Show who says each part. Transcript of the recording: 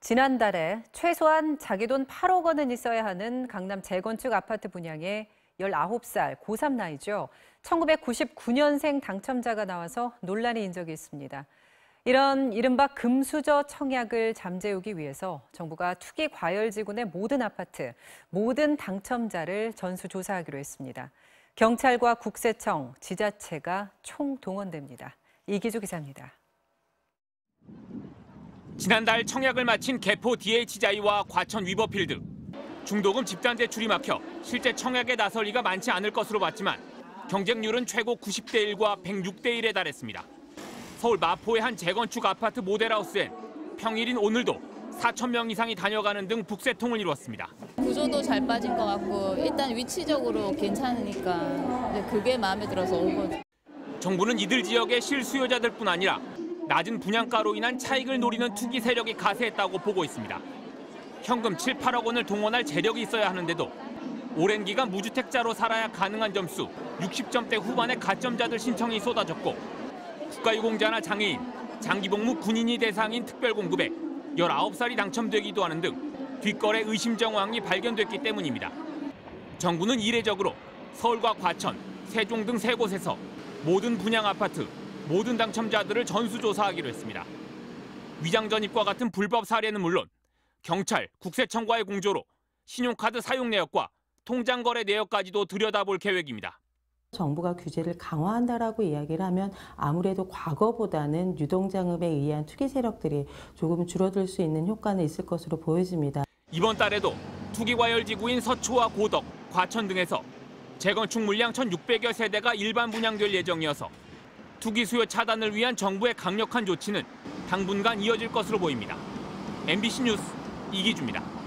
Speaker 1: 지난달에 최소한 자기 돈 8억 원은 있어야 하는 강남 재건축 아파트 분양에 19살 고3 나이죠. 1999년생 당첨자가 나와서 논란이 인 적이 있습니다. 이런 이른바 금수저 청약을 잠재우기 위해서 정부가 투기 과열지군의 모든 아파트, 모든 당첨자를 전수조사하기로 했습니다. 경찰과 국세청, 지자체가 총동원됩니다. 이기주 기자입니다.
Speaker 2: 지난달 청약을 마친 개포 DH자이와 과천 위버필드. 중도금 집단 대출이 막혀 실제 청약에 나설 리가 많지 않을 것으로 봤지만 경쟁률은 최고 90대 1과 106대 1에 달했습니다. 서울 마포의 한 재건축 아파트 모델하우스엔 평일인 오늘도 4,000명 이상이 다녀가는 등 북새통을 이뤘습니다.
Speaker 3: 구조도 잘 빠진 것 같고 일단 위치적으로 괜찮으니까 그게 마음에 들어서 온 거죠.
Speaker 2: 정부는 이들 지역의 실수요자들뿐 아니라 낮은 분양가로 인한 차익을 노리는 투기 세력이 가세했다고 보고 있습니다. 현금 7, 8억 원을 동원할 재력이 있어야 하는데도 오랜 기간 무주택자로 살아야 가능한 점수 60점대 후반의 가점자들 신청이 쏟아졌고 국가유공자나 장애인, 장기복무 군인이 대상인 특별공급에 19살이 당첨되기도 하는 등 뒷거래 의심 정황이 발견됐기 때문입니다. 정부는 이례적으로 서울과 과천, 세종 등 3곳에서 모든 분양 아파트, 모든 당첨자들을 전수조사하기로 했습니다. 위장 전입과 같은 불법 사례는 물론 경찰, 국세청과의 공조로 신용카드 사용 내역과 통장 거래 내역까지도 들여다볼 계획입니다.
Speaker 4: 정부가 규제를 강화한다라고 이야기를 하면 아무래도 과거보다는 유동자금에 의한 투기 세력들이 조금 줄어들 수 있는 효과는 있을 것으로 보여집니다.
Speaker 2: 이번 달에도 투기 과열 지구인 서초와 고덕, 과천 등에서 재건축 물량 1,600여 세대가 일반 분양될 예정이어서 투기 수요 차단을 위한 정부의 강력한 조치는 당분간 이어질 것으로 보입니다. MBC 뉴스 이기주입니다.